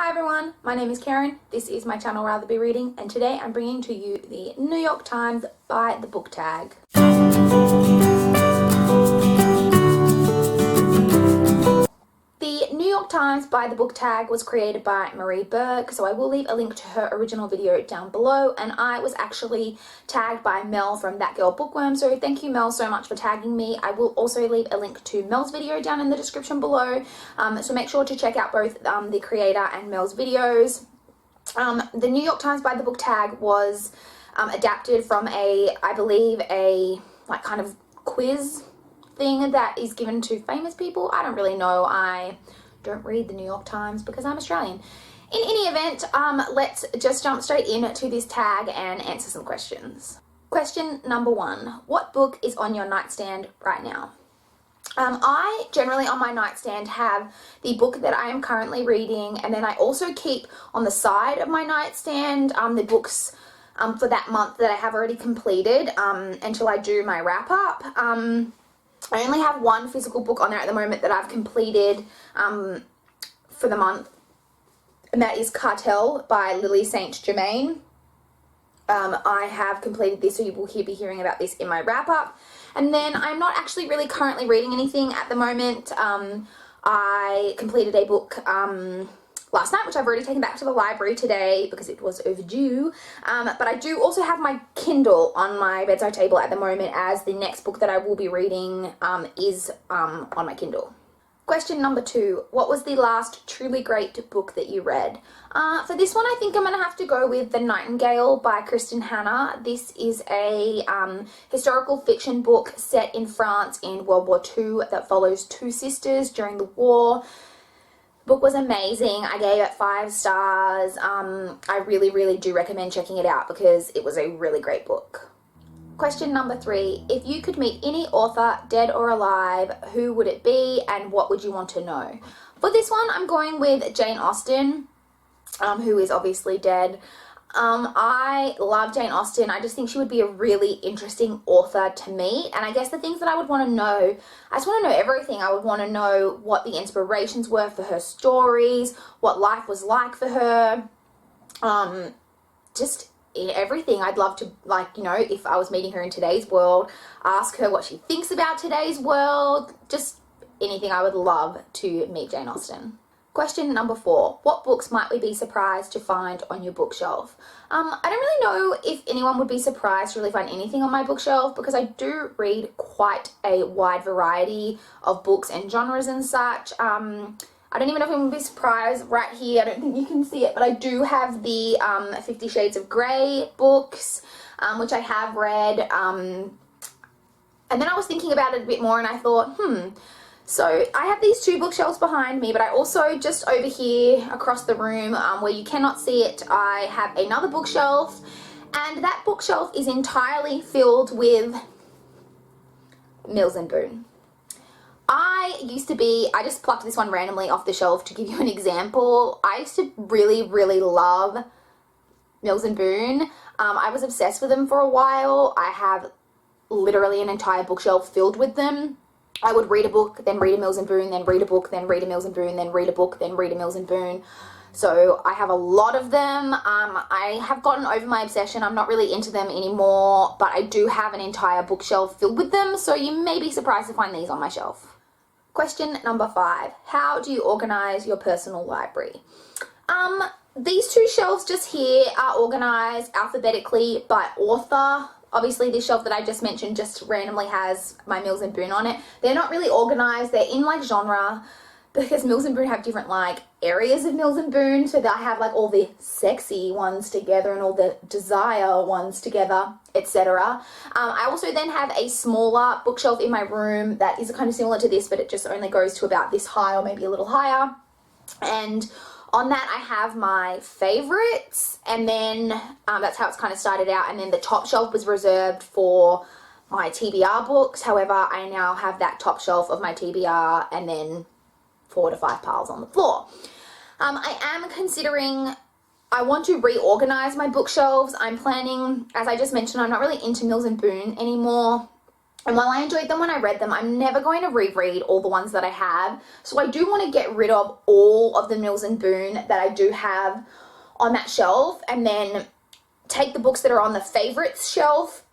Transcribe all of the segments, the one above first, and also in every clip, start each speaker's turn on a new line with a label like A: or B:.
A: Hi everyone, my name is Karen, this is my channel RatherBeReading, and today I'm bringing to you the New York Times by the book tag. The New York Times by the book tag was created by Marie Berg, so I will leave a link to her original video down below, and I was actually tagged by Mel from That Girl Bookworm, so thank you Mel so much for tagging me. I will also leave a link to Mel's video down in the description below, so make sure to check out both the creator and Mel's videos. The New York Times by the book tag was adapted from I believe a kind of quiz thing that is given to famous people. I don't really know. I don't read the New York Times because I'm Australian. In any event, let's just jump straight into this tag and answer some questions. Question number 1. What book is on your nightstand right now? I generally on my nightstand have the book that I am currently reading, and then I also keep on the side of my nightstand the books for that month that I have already completed until I do my wrap up. I only have one physical book on there at the moment that I've completed for the month, and that is Cartel by Lily St. Germain. I have completed this, so you will be hearing about this in my wrap-up. And then I'm not actually really currently reading anything at the moment. I completed a book last night, which I've already taken back to the library today because it was overdue. But I do also have my Kindle on my bedside table at the moment, as the next book that I will be reading is on my Kindle. Question number 2. What was the last truly great book that you read? For this one, I think I'm going to have to go with The Nightingale by Kristen Hanna. This is a historical fiction book set in France in World War II that follows two sisters during the war. Book was amazing. I gave it 5 stars. I really do recommend checking it out because it was a really great book. Question number 3. If you could meet any author, dead or alive, who would it be and what would you want to know? For this one, I'm going with Jane Austen, who is obviously dead. I love Jane Austen. I just think she would be a really interesting author to meet. And I guess the things that I would want to know, I just want to know everything. I would want to know what the inspirations were for her stories, what life was like for her, just everything. I'd love to, if I was meeting her in today's world, ask her what she thinks about today's world, just anything. I would love to meet Jane Austen. Question number 4. What books might we be surprised to find on your bookshelf? I don't really know if anyone would be surprised to really find anything on my bookshelf because I do read quite a wide variety of books and genres and such. I don't even know if anyone would be surprised right here. I don't think you can see it, but I do have the 50 Shades of Grey books, which I have read. And then I was thinking about it a bit more and I thought, So I have these 2 bookshelves behind me, but I also just over here across the room where you cannot see it, I have another bookshelf, and that bookshelf is entirely filled with Mills and Boon. I just plucked this one randomly off the shelf to give you an example. I used to really love Mills and Boon. I was obsessed with them for a while. I have literally an entire bookshelf filled with them. I would read a book, then read a Mills and Boon, then read a book, then read a Mills and Boon, then read a book, then read a Mills and Boon. So I have a lot of them. I have gotten over my obsession. I'm not really into them anymore, but I do have an entire bookshelf filled with them, so you may be surprised to find these on my shelf. Question number 5. How do you organize your personal library? These 2 shelves just here are organized alphabetically by author. Obviously, this shelf that I just mentioned just randomly has my Mills and Boon on it. They're not really organized. They're in genre because Mills and Boon have different areas of Mills and Boon. So I have all the sexy ones together and all the desire ones together, etc. I also then have a smaller bookshelf in my room that is kind of similar to this, but it just only goes to about this high or maybe a little higher. And on that, I have my favorites, and then that's how it's kind of started out. And then the top shelf was reserved for my TBR books. However, I now have that top shelf of my TBR and then 4 to 5 piles on the floor. I am considering, I want to reorganize my bookshelves. I'm planning, as I just mentioned, I'm not really into Mills and Boon anymore. And while I enjoyed them when I read them, I'm never going to reread all the ones that I have. So I do want to get rid of all of the Mills and Boon that I do have on that shelf, and then take the books that are on the favorites shelf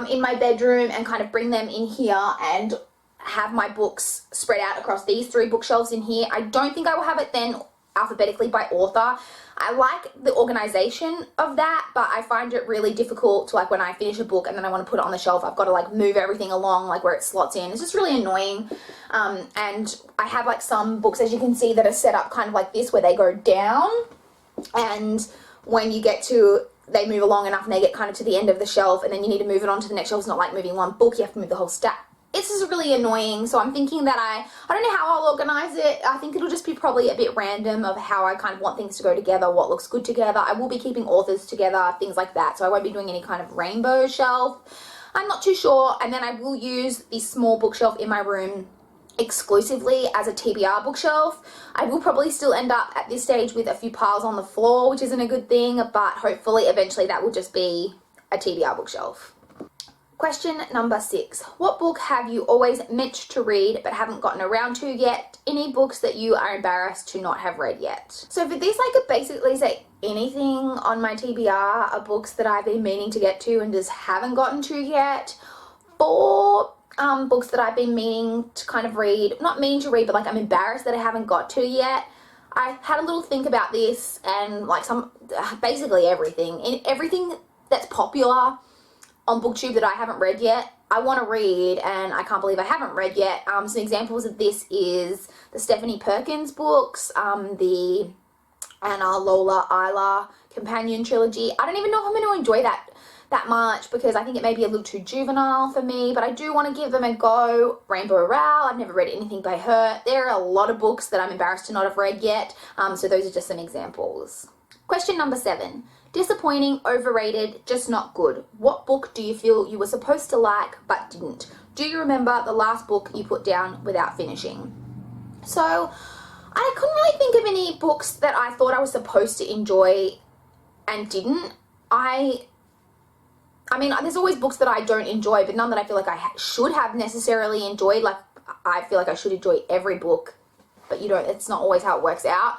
A: in my bedroom and kind of bring them in here and have my books spread out across these 3 bookshelves in here. I don't think I will have it then alphabetically by author. I like the organization of that, but I find it really difficult to, like, when I finish a book and then I want to put it on the shelf, I've got to like move everything along like where it slots in. It's just really annoying. And I have like some books, as you can see, that are set up kind of like this, where they go down, and when you get to, they move along enough and they get kind of to the end of the shelf, and then you need to move it on to the next shelf. It's not like moving one book, you have to move the whole stack. It's just really annoying. So I'm thinking that I don't know how I'll organize it. I think it'll just be probably a bit random of how I kind of want things to go together, what looks good together. I will be keeping authors together, things like that. So I won't be doing any kind of rainbow shelf. I'm not too sure. And then I will use this small bookshelf in my room exclusively as a TBR bookshelf. I will probably still end up at this stage with a few piles on the floor, which isn't a good thing, but hopefully eventually that will just be a TBR bookshelf. Question number 6. What book have you always meant to read but haven't gotten around to yet? Any books that you are embarrassed to not have read yet? So for this, I could basically say anything on my TBR are books that I've been meaning to get to and just haven't gotten to yet. 4 books that I've been meaning to kind of read, not meaning to read, but like I'm embarrassed that I haven't got to yet. I had a little think about this, and like basically everything that's popular on BookTube that I haven't read yet, I want to read, and I can't believe I haven't read yet. Some examples of this is the Stephanie Perkins books, the Anna Lola Isla companion trilogy. I don't even know if I'm going to enjoy that much, because I think it may be a little too juvenile for me, but I do want to give them a go. Rainbow Rowell, I've never read anything by her. There are a lot of books that I'm embarrassed to not have read yet, so those are just some examples. Question number 7. Disappointing, overrated, just not good. What book do you feel you were supposed to like but didn't? Do you remember the last book you put down without finishing? So I couldn't really think of any books that I thought I was supposed to enjoy and didn't. I mean, there's always books that I don't enjoy, but none that I feel like I should have necessarily enjoyed. Like, I feel like I should enjoy every book, but it's not always how it works out.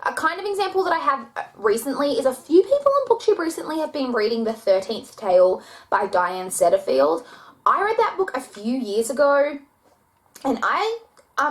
A: A kind of example that I have recently is a few people on BookTube recently have been reading The 13th Tale by Diane Setterfield. I read that book a few years ago, and I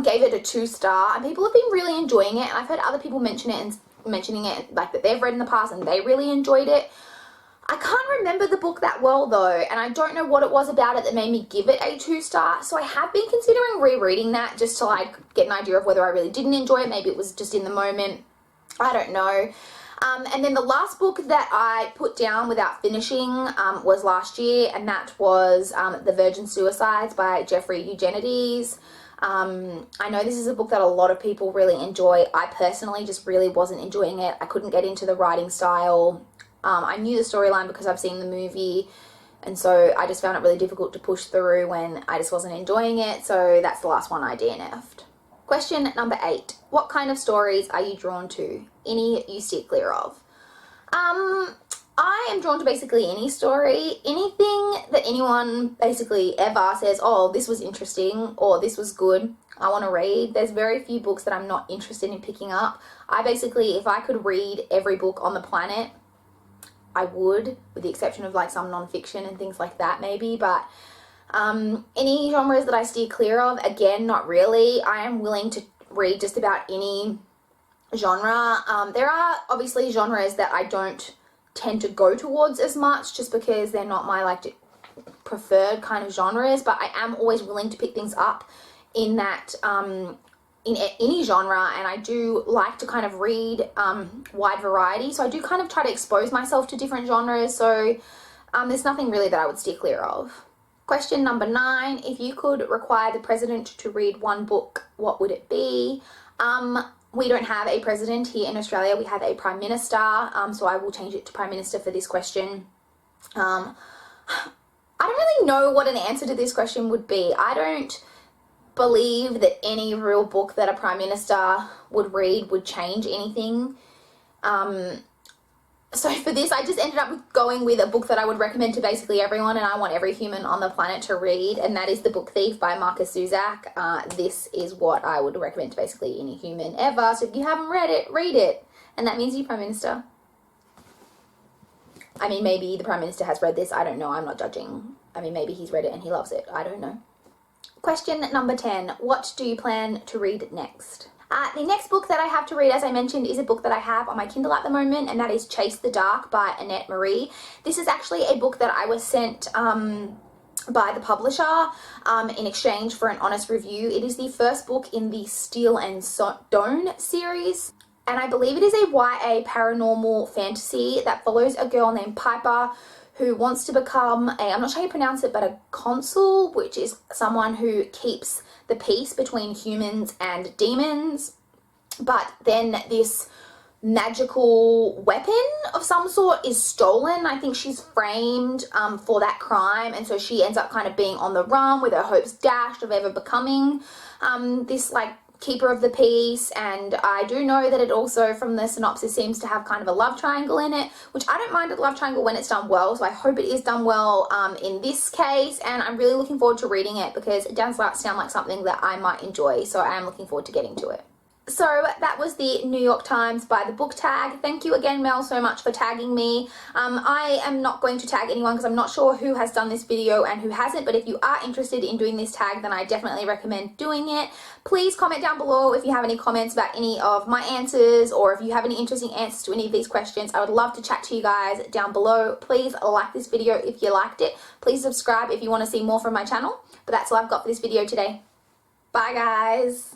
A: gave it a 2-star, and people have been really enjoying it, and I've heard other people mentioning it like that they've read in the past and they really enjoyed it. I can't remember the book that well though, and I don't know what it was about it that made me give it a 2-star, so I have been considering rereading that just to like get an idea of whether I really didn't enjoy it. Maybe it was just in the moment. I don't know. And then the last book that I put down without finishing was last year, and that was The Virgin Suicides by Jeffrey Eugenides. I know this is a book that a lot of people really enjoy. I personally just really wasn't enjoying it. I couldn't get into the writing style. I knew the storyline because I've seen the movie, and so I just found it really difficult to push through when I just wasn't enjoying it, so that's the last one I DNF'd. Question number 8. What kind of stories are you drawn to? Any you steer clear of? I am drawn to basically any story. Anything that anyone basically ever says, oh, this was interesting, or this was good, I want to read. There's very few books that I'm not interested in picking up. If I could read every book on the planet, I would, with the exception of like some non-fiction and things like that maybe, but any genres that I steer clear of, again, not really. I am willing to read just about any genre. There are obviously genres that I don't tend to go towards as much just because they're not my like preferred kind of genres, but I am always willing to pick things up in that in any genre, and I do like to kind of read wide variety, so I do kind of try to expose myself to different genres, so there's nothing really that I would steer clear of. Question number 9, if you could require the president to read one book, what would it be? We don't have a president here in Australia, we have a prime minister, so I will change it to prime minister for this question. I don't really know what an answer to this question would be. I don't believe that any real book that a prime minister would read would change anything. So for this, I just ended up going with a book that I would recommend to basically everyone, and I want every human on the planet to read, and that is The Book Thief by Marcus Zuzak. This is what I would recommend to basically any human ever. So if you haven't read it, read it. And that means you, Prime Minister. I mean, maybe the Prime Minister has read this. I don't know. I'm not judging. I mean, maybe he's read it and he loves it. I don't know. Question number 10. What do you plan to read next? The next book that I have to read, as I mentioned, is a book that I have on my Kindle at the moment, and that is Chase the Dark by Annette Marie. This is actually a book that I was sent by the publisher in exchange for an honest review. It is the first book in the Steel and Stone series, and I believe it is a YA paranormal fantasy that follows a girl named Piper who wants to become I'm not sure how you pronounce it, but a consul, which is someone who keeps the peace between humans and demons. But then this magical weapon of some sort is stolen. I think she's framed for that crime, and so she ends up kind of being on the run with her hopes dashed of ever becoming this like keeper of the peace. And I do know that it also, from the synopsis, seems to have kind of a love triangle in it, which I don't mind a love triangle when it's done well, so I hope it is done well in this case, and I'm really looking forward to reading it because it does sound like something that I might enjoy, so I am looking forward to getting to it. So that was the New York Times by the book tag. Thank you again, Mel, so much for tagging me. I am not going to tag anyone because I'm not sure who has done this video and who hasn't, but if you are interested in doing this tag, then I definitely recommend doing it. Please comment down below if you have any comments about any of my answers, or if you have any interesting answers to any of these questions. I would love to chat to you guys down below. Please like this video if you liked it. Please subscribe if you want to see more from my channel. But that's all I've got for this video today. Bye, guys.